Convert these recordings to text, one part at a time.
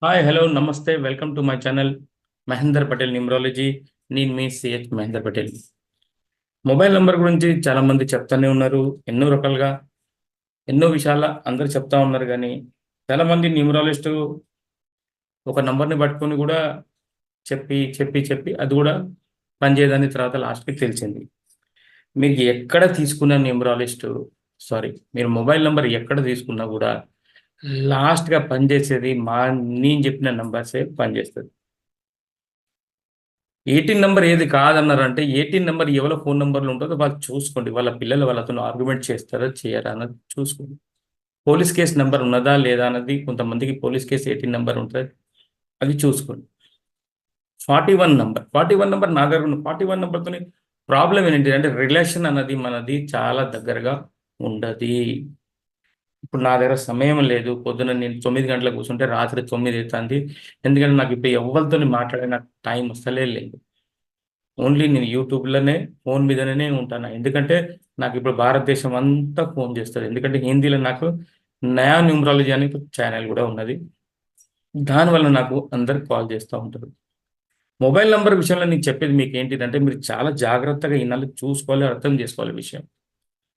Hi hello నమస్తే welcome to my channel Mahender Patel numerology. నేను మీ CH Mahender Patel. Mobile number గురించి చాలా మంది చెప్తానే ఉన్నారు, ఎన్నో రకాలుగా ఎన్నో విషయాల అందరు చెప్తా ఉన్నారు. కానీ చాలా మంది న్యూమరాలజిస్ట్ ఒక నంబర్ని పట్టుకొని కూడా చెప్పి చెప్పి చెప్పి అది కూడా పనిచేయదని తర్వాత లాస్ట్కి తెలిసింది. మీరు ఎక్కడ తీసుకున్న న్యూమరాలజిస్ట్, సారీ, మీరు మొబైల్ నంబర్ ఎక్కడ తీసుకున్నా కూడా లాస్ట్గా పనిచేసేది నేను చెప్పిన నంబర్సే పనిచేస్తుంది. 18 నెంబర్ ఏది కాదన్నారంటే 18 నెంబర్ ఎవరి ఫోన్ నెంబర్లు ఉంటుందో వాళ్ళు చూసుకోండి. వాళ్ళ పిల్లలు వాళ్ళతో ఆర్గ్యుమెంట్ చేస్తారా చేయరా అన్నది చూసుకోండి. పోలీస్ కేసు నెంబర్ ఉన్నదా లేదా అన్నది, కొంతమందికి పోలీస్ కేసు 18 నెంబర్ ఉంటుంది, అది చూసుకోండి. 41 నెంబర్ నా దగ్గర ఉన్న 41 నెంబర్తో ప్రాబ్లం ఏంటి అంటే రిలేషన్ అన్నది మనది చాలా దగ్గరగా ఉండదు. ఇప్పుడు నా దగ్గర సమయం లేదు, పొద్దున నేను 9 గంటలకు కూర్చుంటే రాత్రి 9 అవుతుంది. ఎందుకంటే నాకు ఇప్పుడు ఎవరితో మాట్లాడే నాకు టైం అసలే లేదు. ఓన్లీ నేను యూట్యూబ్లోనే ఫోన్ మీదనే ఉంటాను. ఎందుకంటే నాకు ఇప్పుడు భారతదేశం అంతా ఫోన్ చేస్తుంది. ఎందుకంటే హిందీలో నాకు నయా న్యూమరాలజీ అనే ఛానల్ కూడా ఉన్నది. దానివల్ల నాకు అందరు కాల్ చేస్తూ ఉంటారు. మొబైల్ నంబర్ విషయంలో నేను చెప్పేది మీకు ఏంటిదంటే మీరు చాలా జాగ్రత్తగా ఈనాళ్ళు చూసుకోవాలి, అర్థం చేసుకోవాలి విషయం.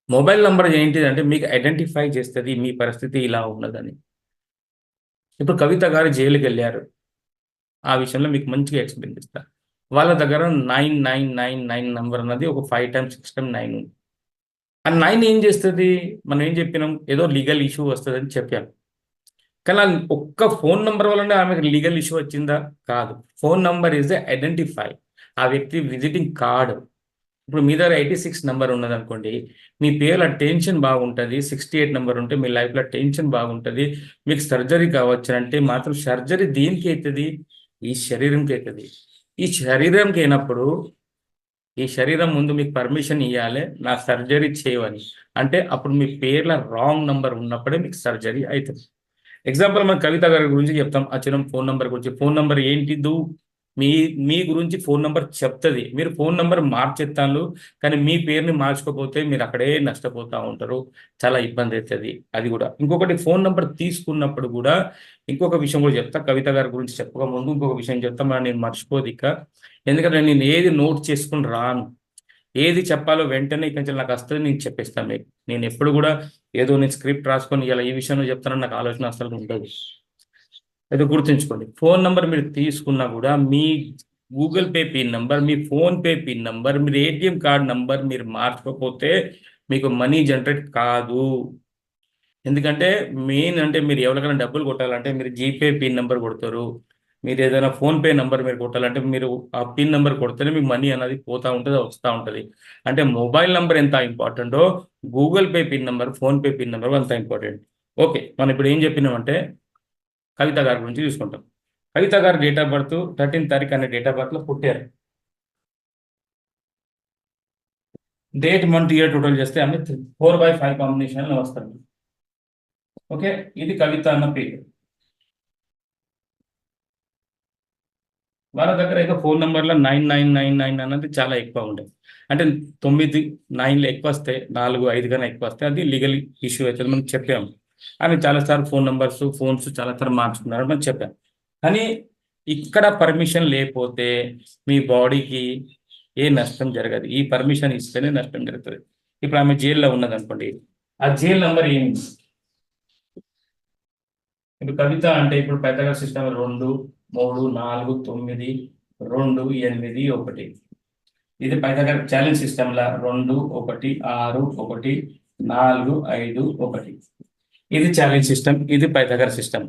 మొబైల్ నంబర్ ఏంటిదంటే మీకు ఐడెంటిఫై చేస్తుంది మీ పరిస్థితి ఇలా ఉన్నదని. ఇప్పుడు కవిత గారు జైలుకి వెళ్ళారు, ఆ విషయంలో మీకు మంచిగా ఎక్స్ప్లెయిన్ చేస్తారు. వాళ్ళ దగ్గర 9999 నెంబర్ అన్నది ఒక 5 టైమ్స్ 6 టైమ్ 9 ఉంది. ఆ 9 ఏం చేస్తుంది? మనం ఏం చెప్పినాం, ఏదో లీగల్ ఇష్యూ వస్తుంది అని చెప్పాం. కానీ ఆ ఒక్క ఫోన్ నెంబర్ వల్లనే ఆమెకు లీగల్ ఇష్యూ వచ్చిందా? కాదు. Phone number is the identify, ఆ వ్యక్తి విజిటింగ్ కార్డు. ఇప్పుడు మీ దగ్గర 86 నెంబర్ ఉన్నది అనుకోండి, మీ పేర్ల టెన్షన్ బాగుంటుంది. 68 నెంబర్ ఉంటే మీ లైఫ్లో టెన్షన్ బాగుంటుంది. మీకు సర్జరీ కావచ్చు అంటే మాత్రం సర్జరీ దేనికి అవుతుంది? ఈ శరీరంకి అవుతుంది. ఈ శరీరంకి అయినప్పుడు ఈ శరీరం ముందు మీకు పర్మిషన్ ఇవ్వాలి నా సర్జరీ చేయవని. అంటే అప్పుడు మీ పేర్ల రాంగ్ నంబర్ ఉన్నప్పుడే మీకు సర్జరీ అవుతుంది. ఎగ్జాంపుల్ మన కవిత గారి గురించి చెప్తాం, ఆ చిన్న ఫోన్ నంబర్ గురించి. ఫోన్ నంబర్ ఏంటిదు? మీ మీ గురించి ఫోన్ నంబర్ చెప్తుంది. మీరు ఫోన్ నంబర్ మార్చేస్తాను, కానీ మీ పేరుని మార్చుకోకపోతే మీరు అక్కడే నష్టపోతూ ఉంటారు, చాలా ఇబ్బంది అవుతుంది. అది కూడా ఇంకొకటి, ఫోన్ నంబర్ తీసుకున్నప్పుడు కూడా ఇంకొక విషయం కూడా చెప్తా. కవిత గారి గురించి చెప్పక ముందు ఇంకొక విషయం చెప్తా, మరి నేను మర్చిపోదు ఇక. ఎందుకంటే నేను ఏది నోట్ చేసుకుని రాను, ఏది చెప్పాలో వెంటనే ఇక్కడి నుంచి నాకు వస్తుంది, నేను చెప్పేస్తాను మీకు. నేను ఎప్పుడు కూడా ఏదో నేను స్క్రిప్ట్ రాసుకొని ఇలా ఈ విషయంలో చెప్తానని నాకు ఆలోచన అసలు ఉండదు. అయితే గుర్తుంచుకోండి, ఫోన్ నంబర్ మీరు తీసుకున్నా కూడా మీ గూగుల్ పే పిన్ నంబర్, మీ ఫోన్పే పిన్ నంబర్, మీరు ఏటీఎం కార్డ్ నంబర్ మీరు మార్చుకోకపోతే మీకు మనీ జనరేట్ కాదు. ఎందుకంటే మెయిన్ అంటే మీరు ఎవరికైనా డబ్బులు కొట్టాలంటే మీరు జీపే పిన్ నెంబర్ కొడతారు. మీరు ఏదైనా ఫోన్పే నెంబర్ మీరు కొట్టాలంటే మీరు ఆ పిన్ నెంబర్ కొడితేనే మీకు మనీ అనేది పోతూ ఉంటుంది, వస్తూ ఉంటుంది. అంటే మొబైల్ నెంబర్ ఎంత ఇంపార్టెంటో Google pay pin number, PhonePe pin number అంత ఇంపార్టెంట్. ఓకే, మనం ఇప్పుడు ఏం చెప్పినామంటే కవిత గారి గురించి చూసుకుంటాం. కవిత గారు డేట్ ఆఫ్ బర్త్ 13 తారీఖు అనే డేట్ ఆఫ్ బర్త్లో పుట్టారు. డేట్ మంత్ ఇయర్ టోటల్ చేస్తే ఆమె 4/5 కాంబినేషన్లో వస్తారు. ఓకే, ఇది కవిత అన్న పేరు. వాళ్ళ దగ్గర అయితే ఫోన్ నెంబర్లో 9999 అన్నది చాలా ఎక్కువ ఉండేది. అంటే 9 9లు ఎక్కువ వస్తాయి, 4 5 కన్నా ఎక్కువ వస్తాయి, అది లీగల్ ఇష్యూ అవుతుంది మనం చెప్పాము. ఆమె చాలాసార్లు ఫోన్ నెంబర్స్ ఫోన్స్ చాలాసార్లు మార్చుకున్నారు మనం చెప్పాం. కానీ ఇక్కడ పర్మిషన్ లేకపోతే మీ బాడీకి ఏ నష్టం జరగదు, ఈ పర్మిషన్ ఇస్తేనే నష్టం జరుగుతుంది. ఇప్పుడు ఆమె జైల్లో ఉన్నది అనుకోండి, ఆ జైలు నెంబర్ ఏంటి? ఇప్పుడు కవిత అంటే ఇప్పుడు పెద్దగా సిస్టమ్ 2 3 4 9 2 8 1. ఇది పైథాగరస్ ఛాలెంజ్ సిస్టమ్ లా 2 1 6 1 4 5 1. ఇది ఛాలెంజ్ సిస్టమ్, ఇది పైథాగరస్ సిస్టమ్.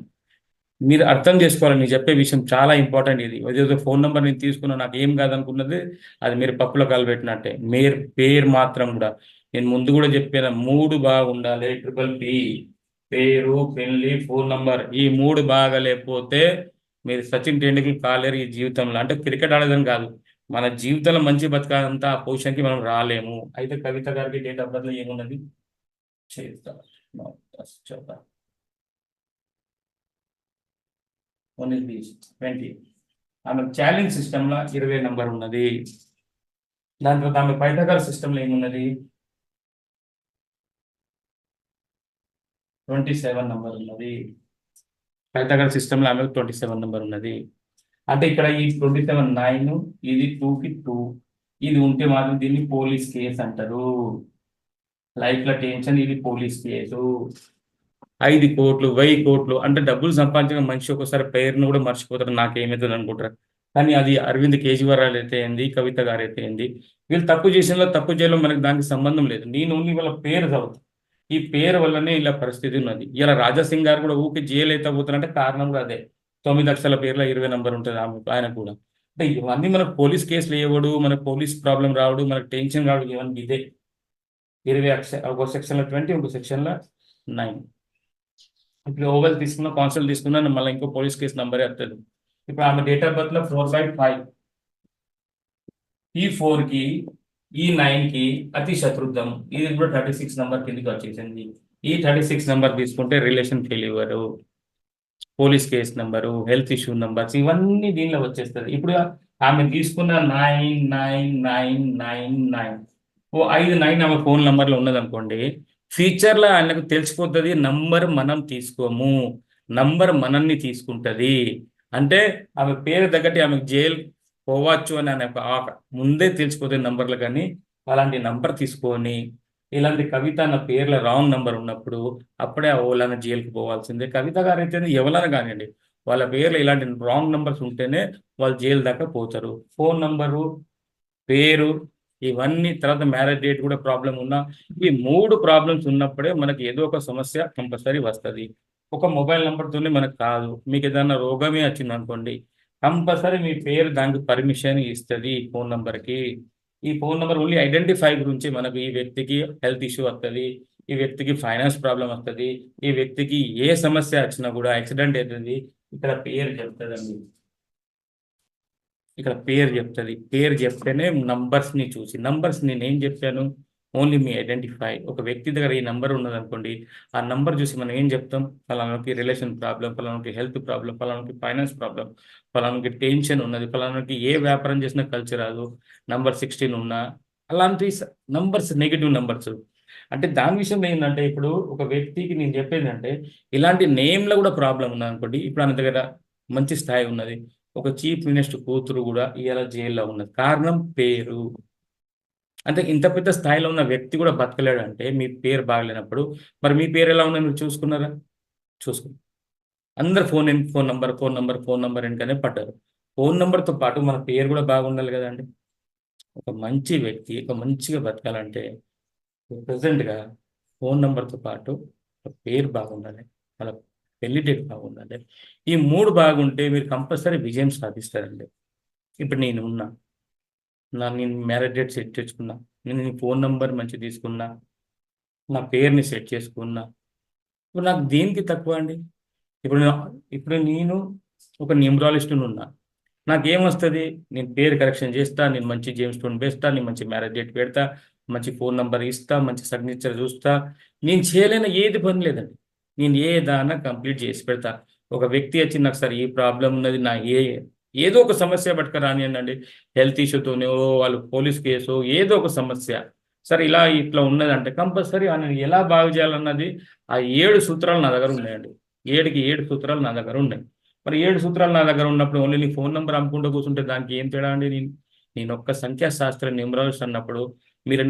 మీరు అర్థం చేసుకోవాలి, నేను చెప్పే విషయం చాలా ఇంపార్టెంట్. ఇది ఏదో ఫోన్ నెంబర్ నేను తీసుకున్నా నాకు ఏం కాదనుకున్నది, అది మీరు పప్పులో కాలబెట్టినట్టే. మీరు పేరు మాత్రం కూడా నేను ముందు కూడా చెప్పాను, 3 బాగుండాలి. ట్రిపుల్ పి, పేరు, పెళ్లి, ఫోన్ నంబర్, ఈ 3 బాగా లేకపోతే మీరు సచిన్ టెండూల్కర్ కాలేరు ఈ జీవితంలో. అంటే క్రికెట్ ఆడేదని కాదు, మన జీవితంలో మంచి బతకాలంతా ఆ పొజిషన్కి మనం రాలేము. అయితే కవిత గారికి డేట్ ఆఫ్ బర్త్లో ఏమున్నది చేద్దాం, చూద్దాం. 20. ఆమె ఛాలెంజ్ సిస్టంలో 20 నెంబర్ ఉన్నది. దాని తర్వాత ఆమె పైథాగరస్ సిస్టంలో ఏమున్నది 27 నెంబర్ ఉన్నది. కవిత సిస్టంలో ఆమెకు 27 నెంబర్ ఉన్నది. అంటే ఇక్కడ ఈ 27 9, ఇది 2కి 2, ఇది ఉంటే మాత్రం దీన్ని పోలీస్ కేసు అంటారు. లైఫ్ లో టెన్షన్, ఇది పోలీస్ కేసు. 5 కోట్లు 1000 కోట్లు అంటే డబ్బులు సంపాదించిన మనిషి ఒకసారి పేరును కూడా మర్చిపోతారు, నాకేమవుతుంది అనుకుంటారు. కానీ అది అరవింద్ కేజ్రీవాల్ అయితే ఏంది, కవిత గారు అయితే ఏంది, వీళ్ళు తప్పు చేసిన తప్పు చేయడం మనకి దానికి సంబంధం లేదు. నేను ఓన్లీ వాళ్ళ పేరు చదువుతాను. ఈ పేరు వల్లనే ఇలా పరిస్థితి ఉన్నది. ఇలా రాజాసింగ్ గారు కూడా ఊరికి జైలు అయితే పోతారంటే కారణం కూడా అదే. 9 అక్షరాల పేర్లో 20 నెంబర్ ఉంటుంది ఆయన కూడా. అంటే ఇవన్నీ మనకు పోలీస్ కేసులు వేయవడు, మనకు పోలీస్ ప్రాబ్లం రావడు, మనకు టెన్షన్ రావడం, ఇవన్నీ ఇదే. 20 అక్షర ఒక సెక్షన్లో 20, ఇంకో సెక్షన్లో 9. ఇప్పుడు ఓవెల్ తీసుకున్నా, కాన్సల్ తీసుకున్నా, మళ్ళీ ఇంకో పోలీస్ కేసు నంబరే వస్తుంది. ఇప్పుడు ఆమె డేట్ ఆఫ్ బర్త్ లో 4/5. ఈ 4కి ఈ 9కి అతి శత్రుత్వం. ఇది కూడా 36 నెంబర్ కిందకి వచ్చేసింది. ఈ 36 నెంబర్ తీసుకుంటే relation failure, police case number, health issue numbers, ఇవన్నీ దీనిలో వచ్చేస్తుంది. ఇప్పుడు ఆమె తీసుకున్న 99999 ఓ 5 9 ఆమె ఫోన్ నెంబర్లో ఉన్నది అనుకోండి, ఫ్యూచర్లో ఆయనకు తెలిసిపోతుంది నంబర్ మనం తీసుకోము, నంబర్ మనల్ని తీసుకుంటుంది. అంటే ఆమె పేరు తగ్గట్టి ఆమెకు జైలు పోవచ్చు అని ముందే తెలిసిపోతుంది నంబర్లు. కానీ అలాంటి నంబర్ తీసుకొని ఇలాంటి కవిత అన్న పేర్ల రాంగ్ నంబర్ ఉన్నప్పుడు అప్పుడే ఓలాన జైలుకి పోవాల్సిందే. కవిత గారు అయితే ఎవరైనా కానివ్వండి, వాళ్ళ పేర్లు ఇలాంటి రాంగ్ నంబర్స్ ఉంటేనే వాళ్ళు జైలు దాకా పోతారు. ఫోన్ నంబరు, పేరు, ఇవన్నీ, తర్వాత మ్యారేజ్ డేట్ కూడా ప్రాబ్లం ఉన్నా, ఈ 3 ప్రాబ్లమ్స్ ఉన్నప్పుడే మనకి ఏదో ఒక సమస్య కంపల్సరీ వస్తుంది. ఒక మొబైల్ నెంబర్తోనే మనకు కాదు. మీకు ఏదైనా రోగమే వచ్చింది అనుకోండి, కంపల్సరీ మీ పేరు దానికి పర్మిషన్ ఇస్తుంది ఈ ఫోన్ నెంబర్కి. ఈ ఫోన్ నెంబర్ ఓన్లీ ఐడెంటిఫై గురించి మనకు ఈ వ్యక్తికి హెల్త్ ఇష్యూ వస్తుంది, ఈ వ్యక్తికి ఫైనాన్స్ ప్రాబ్లం వస్తుంది, ఈ వ్యక్తికి ఏ సమస్య వచ్చినా కూడా యాక్సిడెంట్ అవుతుంది, ఇక్కడ పేరు చెప్తుందండి. ఇక్కడ పేరు చెప్తుంది. పేరు చెప్తేనే నంబర్స్ని చూసి, నంబర్స్ నేనేం చెప్పాను, ఓన్లీ మీ ఐడెంటిఫై. ఒక వ్యక్తి దగ్గర ఈ నంబర్ ఉన్నదనుకోండి, ఆ నంబర్ చూసి మనం ఏం చెప్తాం, ఫలానాకి రిలేషన్ ప్రాబ్లం, ఫలానాకి హెల్త్ ప్రాబ్లం, ఫలానాకి ఫైనాన్స్ ప్రాబ్లం, ఫలానాకి టెన్షన్ ఉన్నది, ఫలానాకి ఏ వ్యాపారం చేసినా కలిసి రాదు, నంబర్ 16 ఉన్నా, అలాంటి నంబర్స్ నెగిటివ్ నంబర్స్. అంటే దాని విషయంలో ఏంటంటే, ఇప్పుడు ఒక వ్యక్తికి నేను చెప్పేది అంటే, ఇలాంటి నేమ్లో కూడా ప్రాబ్లం ఉన్నది అనుకోండి. ఇప్పుడు ఆయన దగ్గర మంచి స్థాయి ఉన్నది, ఒక చీఫ్ మినిస్టర్ కూతురు కూడా ఇవాళ జైల్లో ఉన్నది, కారణం పేరు. అంటే ఇంత పెద్ద స్థాయిలో ఉన్న వ్యక్తి కూడా బతకలేడు అంటే మీ పేరు బాగలేనప్పుడు. మరి మీ పేరు ఎలా ఉందని మీరు చూసుకున్నారా? చూసుకున్నారు. అందరు ఫోన్ నంబర్ వెనుకనే పడ్డారు. ఫోన్ నెంబర్తో పాటు మన పేరు కూడా బాగుండాలి కదండి. ఒక మంచి వ్యక్తి ఒక మంచిగా బతకాలంటే ప్రజెంట్గా ఫోన్ నెంబర్తో పాటు పేరు బాగుండాలి, వాళ్ళ పెళ్లి డేట్ బాగుండాలి. ఈ 3 బాగుంటే మీరు కంపల్సరీ విజయం సాధిస్తారండి. ఇప్పుడు నేను నేను మ్యారేజ్ డేట్ సెట్ చేసుకున్నా, నేను నీ ఫోన్ నెంబర్ మంచి తీసుకున్నా, నా పేరుని సెట్ చేసుకున్నా, ఇప్పుడు నాకు దేనికి తక్కువ అండి? ఇప్పుడు నేను ఒక న్యూమరాలజిస్ట్ని ఉన్నా, నాకేమొస్తుంది? నేను పేరు కరెక్షన్ చేస్తా, నేను మంచి జేమ్స్ స్టోన్ వేస్తా, నేను మంచి మ్యారేజ్ డేట్ పెడతా, మంచి ఫోన్ నెంబర్ ఇస్తా, మంచి సిగ్నేచర్ చూస్తా. నేను చేయలేని ఏది పని లేదండి, నేను ఏదైనా కంప్లీట్ చేసి పెడతా. ఒక వ్యక్తి వచ్చి నాకు సార్ ఈ ప్రాబ్లం ఉన్నది, నా ఏదో ఒక సమస్య పట్టుక రానియండి, హెల్త్ ఇష్యూతోనే వాళ్ళు పోలీస్ కేసు ఏదో ఒక సమస్య, సార్ ఇట్లా ఉన్నదంటే కంపల్సరీ ఆయన ఎలా బాగు చేయాలన్నది ఆ 7 సూత్రాలు నా దగ్గర ఉన్నాయండి. 7కి 7 సూత్రాలు నా దగ్గర ఉన్నాయి. మరి 7 సూత్రాలు నా దగ్గర ఉన్నప్పుడు ఓన్లీ నీ ఫోన్ నెంబర్ అమ్ముకుంటూ కూర్చుంటే దానికి ఏం తేడా అండి? నేను ఒక్క సంఖ్యాశాస్త్ర న్యూమరాలజిస్ట్ అన్నప్పుడు మీరు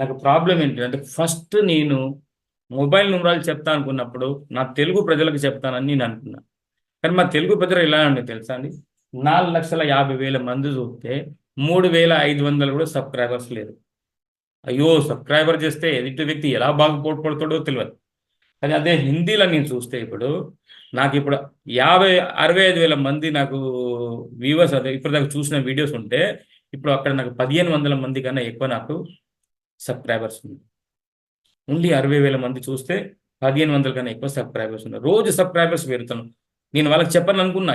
నాకు ప్రాబ్లం ఏంటి అంటే, ఫస్ట్ నేను మొబైల్ న్యూమరాలజీ చెప్తా అనుకున్నప్పుడు నా తెలుగు ప్రజలకు చెప్తానని నేను అనుకున్నా. కానీ మా తెలుగు ప్రజలు ఎలా అండి తెలుసా అండి, 4,50,000 మంది చూస్తే 3,500 కూడా సబ్స్క్రైబర్స్ లేరు. అయ్యో, సబ్స్క్రైబర్ చేస్తే ఎదుటి వ్యక్తి ఎలా బాగుపడతాడో తెలియదు. కానీ అదే హిందీలో నేను చూస్తే ఇప్పుడు నాకు 65,000 మంది నాకు వ్యూవర్స్, అదే ఇప్పుడు దాకా చూసిన వీడియోస్ ఉంటే ఇప్పుడు అక్కడ నాకు 1,500 మంది కన్నా ఎక్కువ నాకు సబ్స్క్రైబర్స్ ఉంది. ఓన్లీ 60,000 మంది చూస్తే 1,500 కన్నా ఎక్కువ సబ్స్క్రైబర్స్ ఉన్నారు. రోజు సబ్స్క్రైబర్స్ పెరుగుతున్నాను. నేను వాళ్ళకి చెప్పాను అనుకున్నా,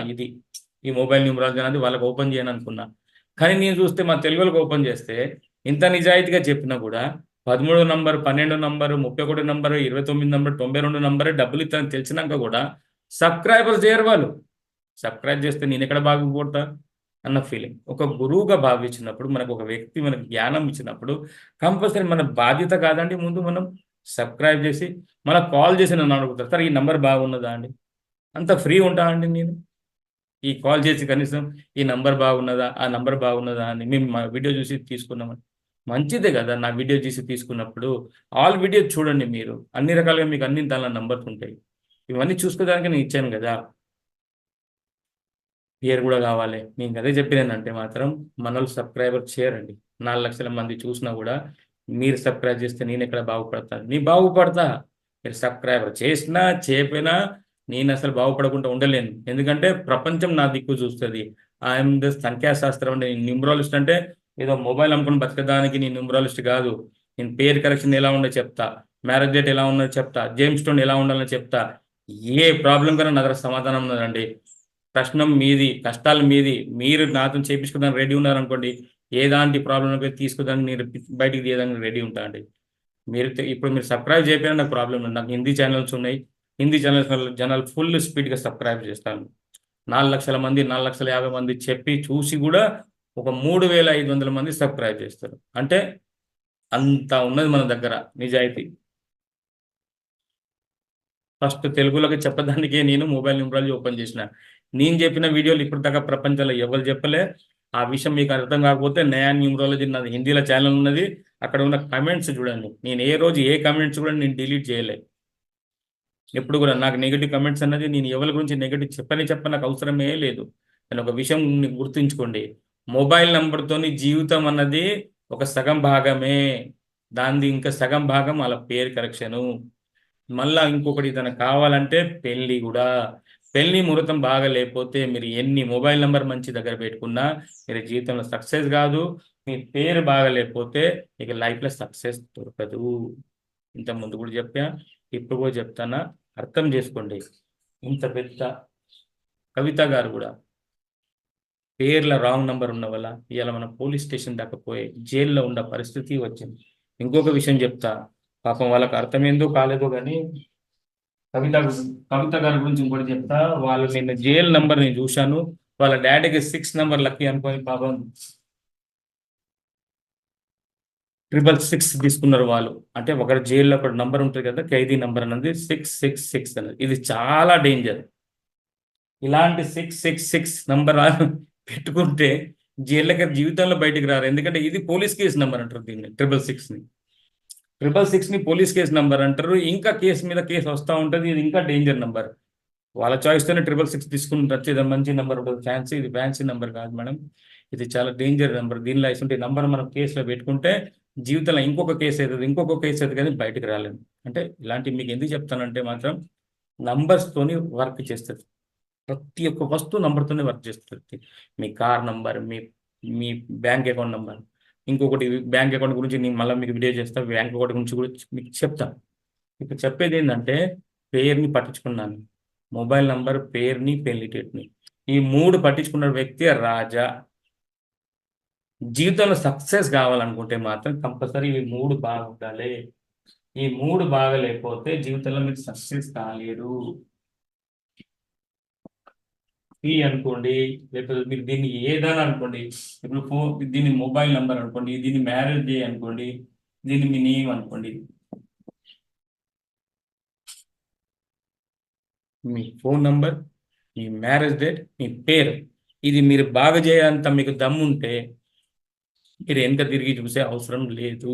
ఈ మొబైల్ న్యూమరాలజీ అనేది వాళ్ళకి ఓపెన్ చేయను అనుకున్నా. కానీ నేను చూస్తే మా తెలుగులోకి ఓపెన్ చేస్తే ఇంత నిజాయితీగా చెప్పినా కూడా 13 నంబర్, 12 నంబరు, 31 నంబరు, 29 నంబర్, 92 నంబరే డబ్బులు ఇస్తానని తెలిసినాక కూడా సబ్స్క్రైబర్స్ చేయరు. వాళ్ళు సబ్స్క్రైబ్ చేస్తే నేను ఎక్కడ బాగుపడతా అన్న ఫీలింగ్. ఒక గురువుగా భావించినప్పుడు, మనకు ఒక వ్యక్తి మనకు జ్ఞానం ఇచ్చినప్పుడు కంపల్సరీ మన బాధ్యత కాదండి ముందు మనం సబ్స్క్రైబ్ చేసి మళ్ళీ కాల్ చేసి నన్ను అడుగుతారు, సార్ ఈ నంబర్ బాగున్నదా అండి? అంత ఫ్రీ ఉంటా అండి నేను? ఈ కాల్ చేసి కనీసం ఈ నంబర్ బాగున్నదా, ఆ నంబర్ బాగున్నదా అని మేము మా వీడియో చూసి తీసుకున్నామని మంచిదే కదా. నా వీడియో చూసి తీసుకున్నప్పుడు ఆల్ వీడియో చూడండి మీరు, అన్ని రకాలుగా మీకు అన్ని దానిలో నంబర్స్ ఉంటాయి. ఇవన్నీ చూసుకోవడానికి నేను ఇచ్చాను కదా. పేరు కూడా కావాలి. నేను అదే చెప్పినానంటే మాత్రం మనల్ని సబ్స్క్రైబర్ చేయరండి. 4 లక్షల మంది చూసినా కూడా మీరు సబ్స్క్రైబ్ చేస్తే నేను ఎక్కడ బాగుపడతాను? నీ బాగుపడతా. మీరు సబ్స్క్రైబర్ చేసినా చేయకపోయినా నేను అసలు బాగుపడకుండా ఉండలేను. ఎందుకంటే ప్రపంచం నా దిక్కు చూస్తుంది. ఐఎమ్ ద సంఖ్యాశాస్త్రం అంటే న్యూమరాలజిస్ట్ అంటే ఏదో మొబైల్ అమ్ముకుని బతకడానికి నేను న్యూమరాలజిస్ట్ కాదు. నేను పేరు కరెక్షన్ ఎలా ఉండో చెప్తా, మ్యారేజ్ డేట్ ఎలా ఉన్నదో చెప్తా, జేమ్స్ స్టోన్ ఎలా ఉండాలని చెప్తా. ఏ ప్రాబ్లం కన్నా నా దగ్గర సమాధానం ఉన్నదండి. ప్రశ్న మీది, కష్టాలు మీది. మీరు నాతో చేయించుకోవడానికి రెడీ ఉన్నారనుకోండి, ఏదాంటి ప్రాబ్లం తీసుకుదాన్ని నేను బయటికి తీయడానికి రెడీ ఉంటా అండి. ఇప్పుడు మీరు సబ్స్క్రైబ్ చేయకపోయినా నాకు ప్రాబ్లం లేదు. నాకు హిందీ ఛానల్స్ ఉన్నాయి. హిందీ ఛానల్స్ జనాలు ఫుల్ స్పీడ్గా సబ్స్క్రైబ్ చేస్తాను. 4 లక్షల మంది, 4,50,000 మంది చెప్పి చూసి కూడా ఒక 3,500 మంది సబ్స్క్రైబ్ చేస్తారు. అంటే అంత ఉన్నది మన దగ్గర నిజాయితీ. ఫస్ట్ తెలుగులోకి చెప్పడానికే నేను మొబైల్ న్యూమరాలజీ ఓపెన్ చేసిన. నేను చెప్పిన వీడియోలు ఇప్పుడు దాకా ప్రపంచంలో ఎవరు చెప్పలే. ఆ విషయం మీకు అర్థం కాకపోతే నయా న్యూమరాలజీ నాది హిందీలో ఛానల్ ఉన్నది. అక్కడ ఉన్న కమెంట్స్ చూడండి. నేను ఏ రోజు ఏ కమెంట్స్ కూడా నేను డిలీట్ చేయలే. ఎప్పుడు కూడా నాకు నెగిటివ్ కమెంట్స్ అన్నది నేను ఎవరి గురించి నెగిటివ్ చెప్పని నాకు అవసరమే లేదు. నేను ఒక విషయం గుర్తుంచుకోండి, మొబైల్ నంబర్తోని జీవితం అన్నది ఒక సగం భాగమే. దానిది ఇంకా సగం భాగం అలా పేరు కరెక్షను. మళ్ళా ఇంకొకటి తనకు కావాలంటే పెళ్లి కూడా. పెళ్లి ముహూర్తం బాగా లేకపోతే మీరు ఎన్ని మొబైల్ నెంబర్ మంచి దగ్గర పెట్టుకున్నా మీరు జీవితంలో సక్సెస్ కాదు. మీ పేరు బాగా లేకపోతే ఇక లైఫ్లో సక్సెస్ దొరకదు. ఇంత ముందు కూడా చెప్పా, ఇప్పుడు కూడా చెప్తానా, అర్థం చేసుకోండి. ఇంత పెద్ద కవిత గారు కూడా పేర్ల రాంగ్ నంబర్ ఉన్న వల్ల ఇవాళ మనం పోలీస్ స్టేషన్ దాకా పోయి జైల్లో ఉన్న పరిస్థితి వచ్చింది. ఇంకొక విషయం చెప్తా, పాపం వాళ్ళకి అర్థమైందో కాలేదో కానీ కవిత కవిత గారి గురించి ఇంకోటి చెప్తా. వాళ్ళు నిన్న జైలు నంబర్ నేను చూశాను. వాళ్ళ డాడీకి 6 నంబర్ లక్కీ అనుకొని పాపం 666 తీసుకున్నారు వాళ్ళు. అంటే ఒకరి జైల్లో ఒక నంబర్ ఉంటుంది కదా, ఖైదీ నంబర్ అన్నది 666 అనేది. ఇది చాలా డేంజర్. ఇలాంటి 666 నంబర్ పెట్టుకుంటే జైళ్ళకి జీవితంలో బయటికి రారు. ఎందుకంటే ఇది పోలీస్ కేసు నంబర్ అంటారు దీన్ని. 666ని పోలీస్ కేసు నంబర్ అంటారు. ఇంకా కేసు మీద కేసు వస్తూ ఉంటుంది. ఇది ఇంకా డేంజర్ నంబర్. వాళ్ళ చాయిస్తోనే 666 తీసుకుంటారు. ఇది మంచి నెంబర్ ఉంటుంది, ఫ్యాన్సీ. ఇది ఫ్యాన్సీ నెంబర్ కాదు మేడం, ఇది చాలా డేంజర్ నెంబర్. దీనిలో ఇటువంటి నెంబర్ మనం కేసులో పెట్టుకుంటే జీవితంలో ఇంకొక కేసు అవుతుంది, ఇంకొక కేసు అవుతుంది, కానీ బయటకు రాలేదు. అంటే ఇలాంటివి మీకు ఎందుకు చెప్తానంటే మాత్రం నంబర్స్తోని వర్క్ చేస్తుంది. ప్రతి ఒక్క వస్తువు నంబర్తోనే వర్క్ చేస్తుంది. మీ కార్ నంబర్, మీ మీ బ్యాంక్ అకౌంట్ నంబర్. ఇంకొకటి బ్యాంక్ అకౌంట్ గురించి నేను మళ్ళీ మీకు వీడియో చేస్తాను. బ్యాంక్ అకౌంట్ గురించి కూడా మీకు చెప్తాను. ఇప్పుడు చెప్పేది ఏంటంటే పేరుని పట్టించుకున్నాను, మొబైల్ నంబర్, పేరుని, పెళ్లి డేట్ని, ఈ 3 పట్టించుకున్న వ్యక్తి రాజా. జీవితంలో సక్సెస్ కావాలనుకుంటే మాత్రం కంపల్సరీ ఈ 3 బాగుండాలి. ఈ 3 బాగలేకపోతే జీవితంలో మీరు సక్సెస్ కాలేరు. ఈ అనుకోండి, లేకపోతే మీరు దీన్ని ఏదైనా అనుకోండి. ఇప్పుడు దీన్ని మొబైల్ నంబర్ అనుకోండి, దీన్ని మ్యారేజ్ డే అనుకోండి, దీన్ని మీ నేమ్ అనుకోండి, మీ ఫోన్ నంబర్, మీ మ్యారేజ్ డేట్, మీ పేరు. ఇది మీరు బాగా చేయాలంత మీకు దమ్ముంటే మీరు వెనక తిరిగి చూసే అవసరం లేదు.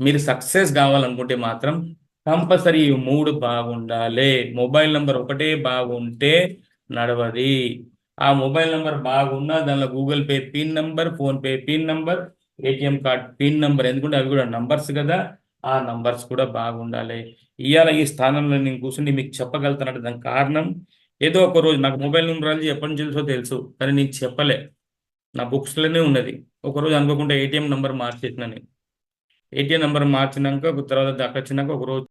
మీరు సక్సెస్ కావాలనుకుంటే మాత్రం కంపల్సరీ ఈ 3 బాగుండాలి. మొబైల్ నంబర్ ఒకటే బాగుంటే నడవది. ఆ మొబైల్ నంబర్ బాగున్నా దానిలో Google pay pin number, PhonePe pin number, ATM card pin number, ఎందుకంటే అవి కూడా నంబర్స్ కదా, ఆ నంబర్స్ కూడా బాగుండాలి. ఇవాళ ఈ స్థానంలో నేను కూర్చుని మీకు చెప్పగలుగుతానంటే దానికి కారణం ఏదో ఒక రోజు నాకు మొబైల్ నంబర్ ఎప్పటి నుంచి తెలుసు, కానీ నేను చెప్పలే. నా బుక్స్లోనే ఉన్నది. ఒకరోజు అనుకోకుండా ఏటీఎం నంబర్ మార్చేసిన నేను. ఏటీఎం నెంబర్ మార్చినాక తర్వాత అక్కడ వచ్చినాక ఒక రోజు